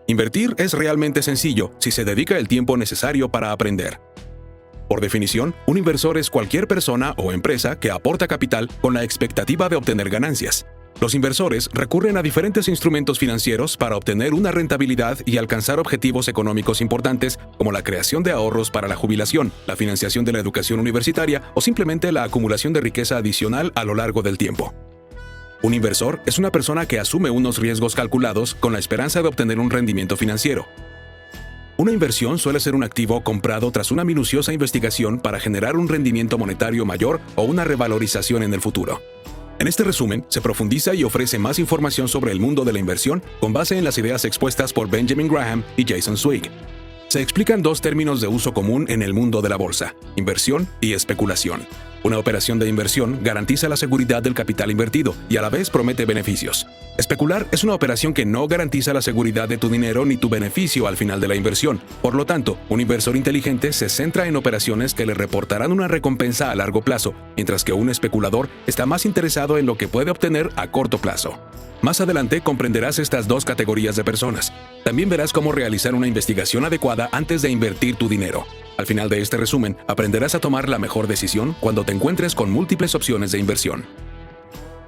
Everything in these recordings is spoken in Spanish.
Invertir es realmente sencillo si se dedica el tiempo necesario para aprender. Por definición, un inversor es cualquier persona o empresa que aporta capital con la expectativa de obtener ganancias. Los inversores recurren a diferentes instrumentos financieros para obtener una rentabilidad y alcanzar objetivos económicos importantes como la creación de ahorros para la jubilación, la financiación de la educación universitaria o simplemente la acumulación de riqueza adicional a lo largo del tiempo. Un inversor es una persona que asume unos riesgos calculados con la esperanza de obtener un rendimiento financiero. Una inversión suele ser un activo comprado tras una minuciosa investigación para generar un rendimiento monetario mayor o una revalorización en el futuro. En este resumen, se profundiza y ofrece más información sobre el mundo de la inversión con base en las ideas expuestas por Benjamin Graham y Jason Zweig. Se explican dos términos de uso común en el mundo de la bolsa: inversión y especulación. Una operación de inversión garantiza la seguridad del capital invertido y a la vez promete beneficios. Especular es una operación que no garantiza la seguridad de tu dinero ni tu beneficio al final de la inversión. Por lo tanto, un inversor inteligente se centra en operaciones que le reportarán una recompensa a largo plazo, mientras que un especulador está más interesado en lo que puede obtener a corto plazo. Más adelante comprenderás estas dos categorías de personas. También verás cómo realizar una investigación adecuada antes de invertir tu dinero. Al final de este resumen, aprenderás a tomar la mejor decisión cuando te encuentres con múltiples opciones de inversión.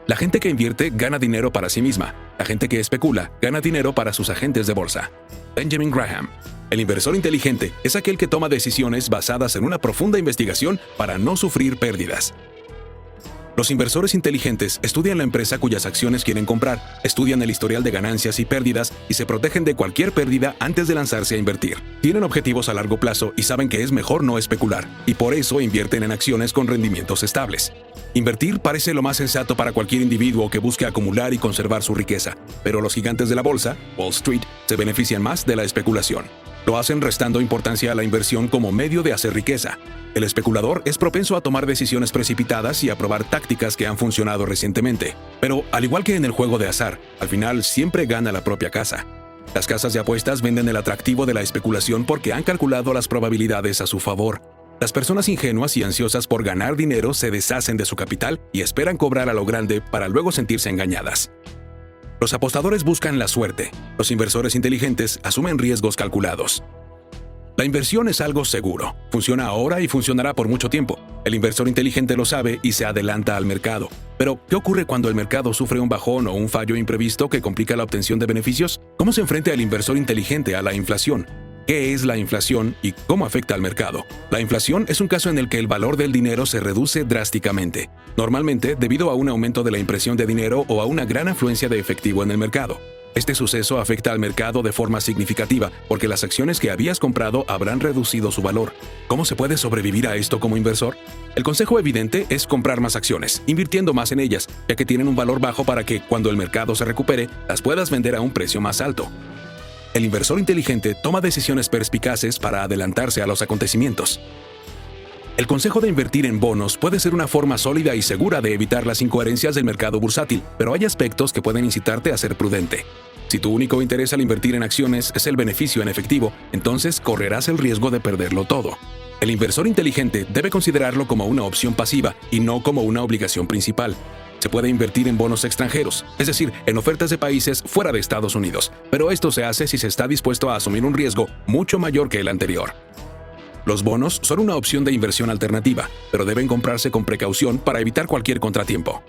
La gente que invierte gana dinero para sí misma. La gente que especula gana dinero para sus agentes de bolsa. Benjamin Graham. El inversor inteligente es aquel que toma decisiones basadas en una profunda investigación para no sufrir pérdidas. Los inversores inteligentes estudian la empresa cuyas acciones quieren comprar, estudian el historial de ganancias y pérdidas y se protegen de cualquier pérdida antes de lanzarse a invertir. Tienen objetivos a largo plazo y saben que es mejor no especular, y por eso invierten en acciones con rendimientos estables. Invertir parece lo más sensato para cualquier individuo que busque acumular y conservar su riqueza, pero los gigantes de la bolsa, Wall Street, se benefician más de la especulación. Lo hacen restando importancia a la inversión como medio de hacer riqueza. El especulador es propenso a tomar decisiones precipitadas y a probar tácticas que han funcionado recientemente. Pero, al igual que en el juego de azar, al final siempre gana la propia casa. Las casas de apuestas venden el atractivo de la especulación porque han calculado las probabilidades a su favor. Las personas ingenuas y ansiosas por ganar dinero se deshacen de su capital y esperan cobrar a lo grande para luego sentirse engañadas. Los apostadores buscan la suerte. Los inversores inteligentes asumen riesgos calculados. La inversión es algo seguro. Funciona ahora y funcionará por mucho tiempo. El inversor inteligente lo sabe y se adelanta al mercado. Pero, ¿qué ocurre cuando el mercado sufre un bajón o un fallo imprevisto que complica la obtención de beneficios? ¿Cómo se enfrenta el inversor inteligente a la inflación? ¿Qué es la inflación y cómo afecta al mercado? La inflación es un caso en el que el valor del dinero se reduce drásticamente, normalmente debido a un aumento de la impresión de dinero o a una gran afluencia de efectivo en el mercado. Este suceso afecta al mercado de forma significativa porque las acciones que habías comprado habrán reducido su valor. ¿Cómo se puede sobrevivir a esto como inversor? El consejo evidente es comprar más acciones, invirtiendo más en ellas, ya que tienen un valor bajo para que, cuando el mercado se recupere, las puedas vender a un precio más alto. El inversor inteligente toma decisiones perspicaces para adelantarse a los acontecimientos. El consejo de invertir en bonos puede ser una forma sólida y segura de evitar las incoherencias del mercado bursátil, pero hay aspectos que pueden incitarte a ser prudente. Si tu único interés al invertir en acciones es el beneficio en efectivo, entonces correrás el riesgo de perderlo todo. El inversor inteligente debe considerarlo como una opción pasiva y no como una obligación principal. Se puede invertir en bonos extranjeros, es decir, en ofertas de países fuera de Estados Unidos, pero esto se hace si se está dispuesto a asumir un riesgo mucho mayor que el anterior. Los bonos son una opción de inversión alternativa, pero deben comprarse con precaución para evitar cualquier contratiempo.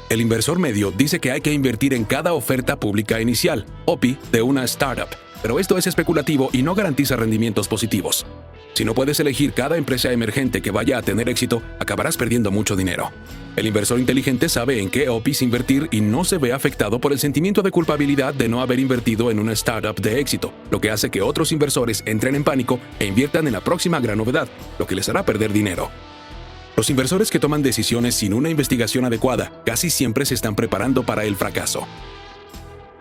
El inversor medio dice que hay que invertir en cada oferta pública inicial, OPI, de una startup, pero esto es especulativo y no garantiza rendimientos positivos. Si no puedes elegir cada empresa emergente que vaya a tener éxito, acabarás perdiendo mucho dinero. El inversor inteligente sabe en qué OPIs invertir y no se ve afectado por el sentimiento de culpabilidad de no haber invertido en una startup de éxito, lo que hace que otros inversores entren en pánico e inviertan en la próxima gran novedad, lo que les hará perder dinero. Los inversores que toman decisiones sin una investigación adecuada casi siempre se están preparando para el fracaso.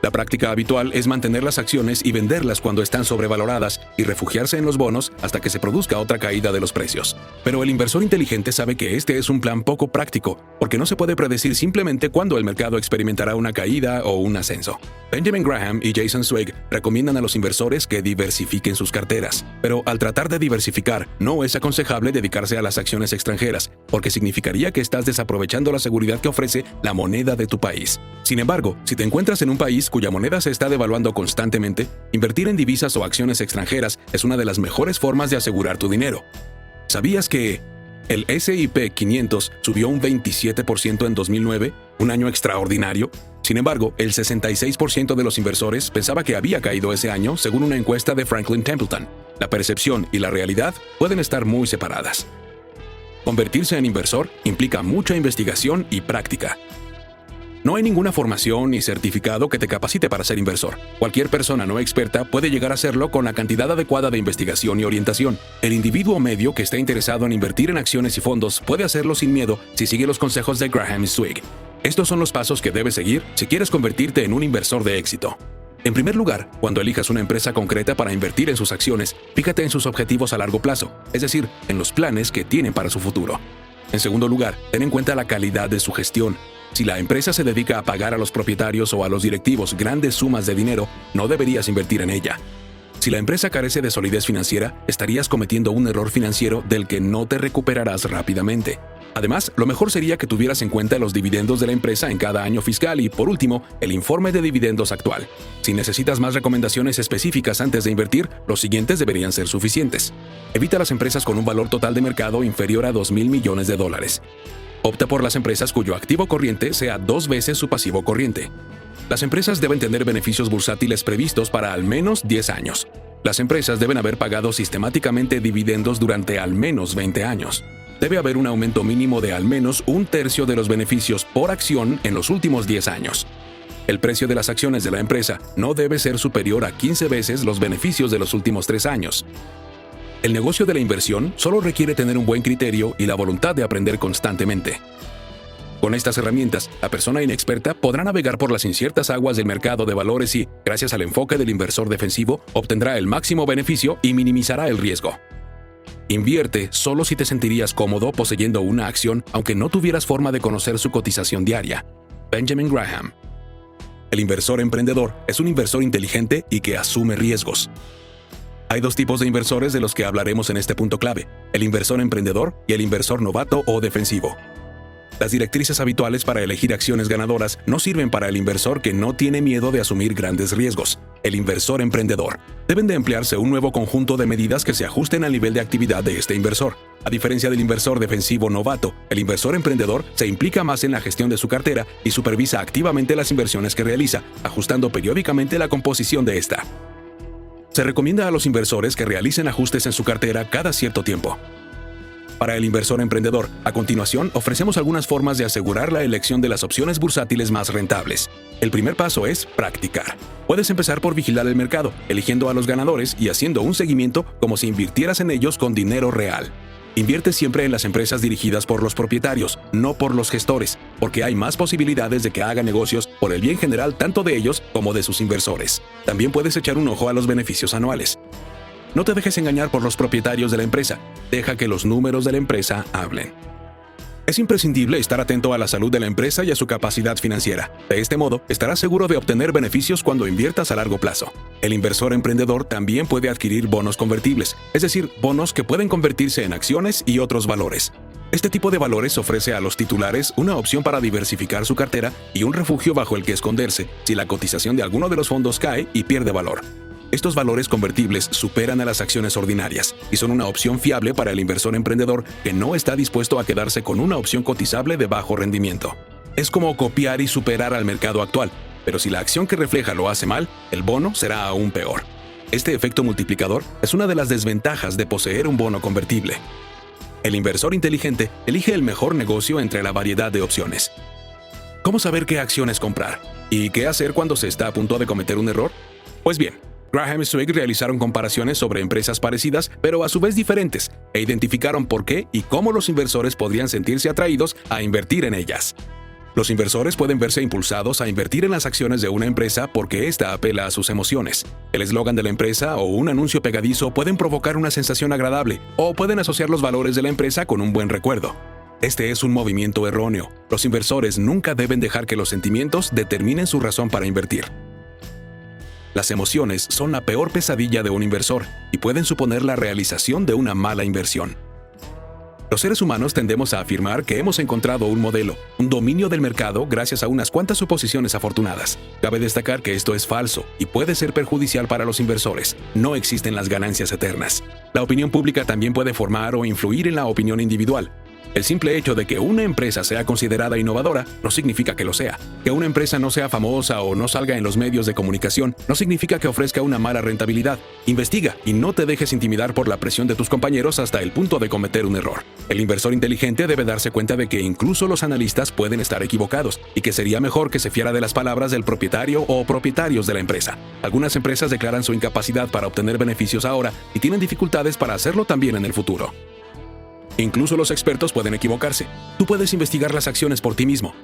La práctica habitual es mantener las acciones y venderlas cuando están sobrevaloradas y refugiarse en los bonos hasta que se produzca otra caída de los precios. Pero el inversor inteligente sabe que este es un plan poco práctico, porque no se puede predecir simplemente cuándo el mercado experimentará una caída o un ascenso. Benjamin Graham y Jason Zweig recomiendan a los inversores que diversifiquen sus carteras. Pero al tratar de diversificar, no es aconsejable dedicarse a las acciones extranjeras, porque significaría que estás desaprovechando la seguridad que ofrece la moneda de tu país. Sin embargo, si te encuentras en un país cuya moneda se está devaluando constantemente, invertir en divisas o acciones extranjeras es una de las mejores formas de asegurar tu dinero. ¿Sabías que el S&P 500 subió un 27% en 2009, un año extraordinario? Sin embargo, el 66% de los inversores pensaba que había caído ese año, según una encuesta de Franklin Templeton. La percepción y la realidad pueden estar muy separadas. Convertirse en inversor implica mucha investigación y práctica. No hay ninguna formación ni certificado que te capacite para ser inversor. Cualquier persona no experta puede llegar a serlo con la cantidad adecuada de investigación y orientación. El individuo medio que esté interesado en invertir en acciones y fondos puede hacerlo sin miedo si sigue los consejos de Graham Swig. Estos son los pasos que debes seguir si quieres convertirte en un inversor de éxito. En primer lugar, cuando elijas una empresa concreta para invertir en sus acciones, fíjate en sus objetivos a largo plazo, es decir, en los planes que tienen para su futuro. En segundo lugar, ten en cuenta la calidad de su gestión. Si la empresa se dedica a pagar a los propietarios o a los directivos grandes sumas de dinero, no deberías invertir en ella. Si la empresa carece de solidez financiera, estarías cometiendo un error financiero del que no te recuperarás rápidamente. Además, lo mejor sería que tuvieras en cuenta los dividendos de la empresa en cada año fiscal y, por último, el informe de dividendos actual. Si necesitas más recomendaciones específicas antes de invertir, los siguientes deberían ser suficientes. Evita las empresas con un valor total de mercado inferior a $2,000 millones. Opta por las empresas cuyo activo corriente sea 2 veces su pasivo corriente. Las empresas deben tener beneficios bursátiles previstos para al menos 10 años. Las empresas deben haber pagado sistemáticamente dividendos durante al menos 20 años. Debe haber un aumento mínimo de al menos 1/3 de los beneficios por acción en los últimos 10 años. El precio de las acciones de la empresa no debe ser superior a 15 veces los beneficios de los últimos 3 años. El negocio de la inversión solo requiere tener un buen criterio y la voluntad de aprender constantemente. Con estas herramientas, la persona inexperta podrá navegar por las inciertas aguas del mercado de valores y, gracias al enfoque del inversor defensivo, obtendrá el máximo beneficio y minimizará el riesgo. Invierte solo si te sentirías cómodo poseyendo una acción aunque no tuvieras forma de conocer su cotización diaria. Benjamin Graham. El inversor emprendedor es un inversor inteligente y que asume riesgos. Hay 2 tipos de inversores de los que hablaremos en este punto clave: el inversor emprendedor y el inversor novato o defensivo. Las directrices habituales para elegir acciones ganadoras no sirven para el inversor que no tiene miedo de asumir grandes riesgos. El inversor emprendedor. Deben de emplearse un nuevo conjunto de medidas que se ajusten al nivel de actividad de este inversor. A diferencia del inversor defensivo novato, el inversor emprendedor se implica más en la gestión de su cartera y supervisa activamente las inversiones que realiza, ajustando periódicamente la composición de esta. Se recomienda a los inversores que realicen ajustes en su cartera cada cierto tiempo. Para el inversor emprendedor, a continuación ofrecemos algunas formas de asegurar la elección de las opciones bursátiles más rentables. El primer paso es practicar. Puedes empezar por vigilar el mercado, eligiendo a los ganadores y haciendo un seguimiento como si invirtieras en ellos con dinero real. Invierte siempre en las empresas dirigidas por los propietarios, no por los gestores, porque hay más posibilidades de que hagan negocios por el bien general tanto de ellos como de sus inversores. También puedes echar un ojo a los beneficios anuales. No te dejes engañar por los propietarios de la empresa. Deja que los números de la empresa hablen. Es imprescindible estar atento a la salud de la empresa y a su capacidad financiera. De este modo, estarás seguro de obtener beneficios cuando inviertas a largo plazo. El inversor emprendedor también puede adquirir bonos convertibles, es decir, bonos que pueden convertirse en acciones y otros valores. Este tipo de valores ofrece a los titulares una opción para diversificar su cartera y un refugio bajo el que esconderse si la cotización de alguno de los fondos cae y pierde valor. Estos valores convertibles superan a las acciones ordinarias y son una opción fiable para el inversor emprendedor que no está dispuesto a quedarse con una opción cotizable de bajo rendimiento. Es como copiar y superar al mercado actual, pero si la acción que refleja lo hace mal, el bono será aún peor. Este efecto multiplicador es una de las desventajas de poseer un bono convertible. El inversor inteligente elige el mejor negocio entre la variedad de opciones. ¿Cómo saber qué acciones comprar? ¿Y qué hacer cuando se está a punto de cometer un error? Pues bien, Graham Swig realizaron comparaciones sobre empresas parecidas, pero a su vez diferentes, e identificaron por qué y cómo los inversores podrían sentirse atraídos a invertir en ellas. Los inversores pueden verse impulsados a invertir en las acciones de una empresa porque ésta apela a sus emociones. El eslogan de la empresa o un anuncio pegadizo pueden provocar una sensación agradable, o pueden asociar los valores de la empresa con un buen recuerdo. Este es un movimiento erróneo. Los inversores nunca deben dejar que los sentimientos determinen su razón para invertir. Las emociones son la peor pesadilla de un inversor y pueden suponer la realización de una mala inversión. Los seres humanos tendemos a afirmar que hemos encontrado un modelo, un dominio del mercado gracias a unas cuantas suposiciones afortunadas. Cabe destacar que esto es falso y puede ser perjudicial para los inversores. No existen las ganancias eternas. La opinión pública también puede formar o influir en la opinión individual. El simple hecho de que una empresa sea considerada innovadora no significa que lo sea. Que una empresa no sea famosa o no salga en los medios de comunicación no significa que ofrezca una mala rentabilidad. Investiga y no te dejes intimidar por la presión de tus compañeros hasta el punto de cometer un error. El inversor inteligente debe darse cuenta de que incluso los analistas pueden estar equivocados y que sería mejor que se fiara de las palabras del propietario o propietarios de la empresa. Algunas empresas declaran su incapacidad para obtener beneficios ahora y tienen dificultades para hacerlo también en el futuro. Incluso los expertos pueden equivocarse. Tú puedes investigar las acciones por ti mismo.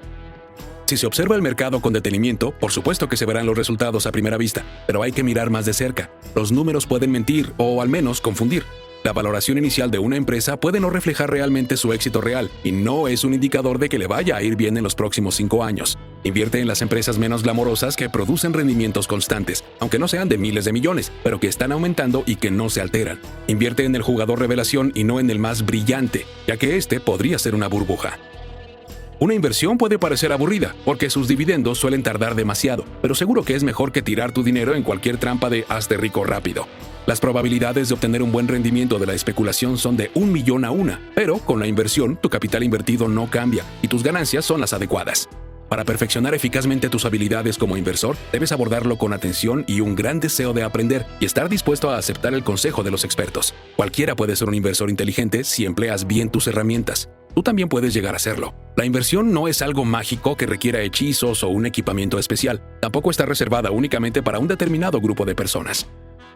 Si se observa el mercado con detenimiento, por supuesto que se verán los resultados a primera vista, pero hay que mirar más de cerca. Los números pueden mentir o al menos confundir. La valoración inicial de una empresa puede no reflejar realmente su éxito real y no es un indicador de que le vaya a ir bien en los próximos 5 años. Invierte en las empresas menos glamorosas que producen rendimientos constantes, aunque no sean de miles de millones, pero que están aumentando y que no se alteran. Invierte en el jugador revelación y no en el más brillante, ya que este podría ser una burbuja. Una inversión puede parecer aburrida, porque sus dividendos suelen tardar demasiado, pero seguro que es mejor que tirar tu dinero en cualquier trampa de hazte rico rápido. Las probabilidades de obtener un buen rendimiento de la especulación son de 1 millón a 1, pero con la inversión tu capital invertido no cambia y tus ganancias son las adecuadas. Para perfeccionar eficazmente tus habilidades como inversor, debes abordarlo con atención y un gran deseo de aprender y estar dispuesto a aceptar el consejo de los expertos. Cualquiera puede ser un inversor inteligente si empleas bien tus herramientas. Tú también puedes llegar a serlo. La inversión no es algo mágico que requiera hechizos o un equipamiento especial. Tampoco está reservada únicamente para un determinado grupo de personas.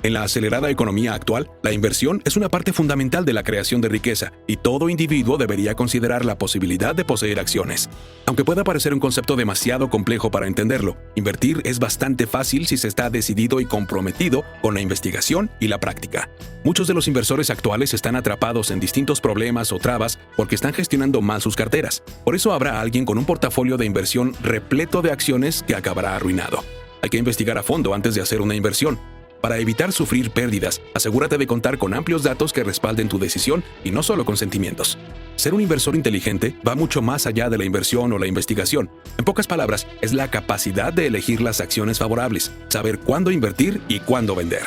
En la acelerada economía actual, la inversión es una parte fundamental de la creación de riqueza y todo individuo debería considerar la posibilidad de poseer acciones. Aunque pueda parecer un concepto demasiado complejo para entenderlo, invertir es bastante fácil si se está decidido y comprometido con la investigación y la práctica. Muchos de los inversores actuales están atrapados en distintos problemas o trabas porque están gestionando mal sus carteras. Por eso habrá alguien con un portafolio de inversión repleto de acciones que acabará arruinado. Hay que investigar a fondo antes de hacer una inversión. Para evitar sufrir pérdidas, asegúrate de contar con amplios datos que respalden tu decisión y no solo con sentimientos. Ser un inversor inteligente va mucho más allá de la inversión o la investigación. En pocas palabras, es la capacidad de elegir las acciones favorables, saber cuándo invertir y cuándo vender.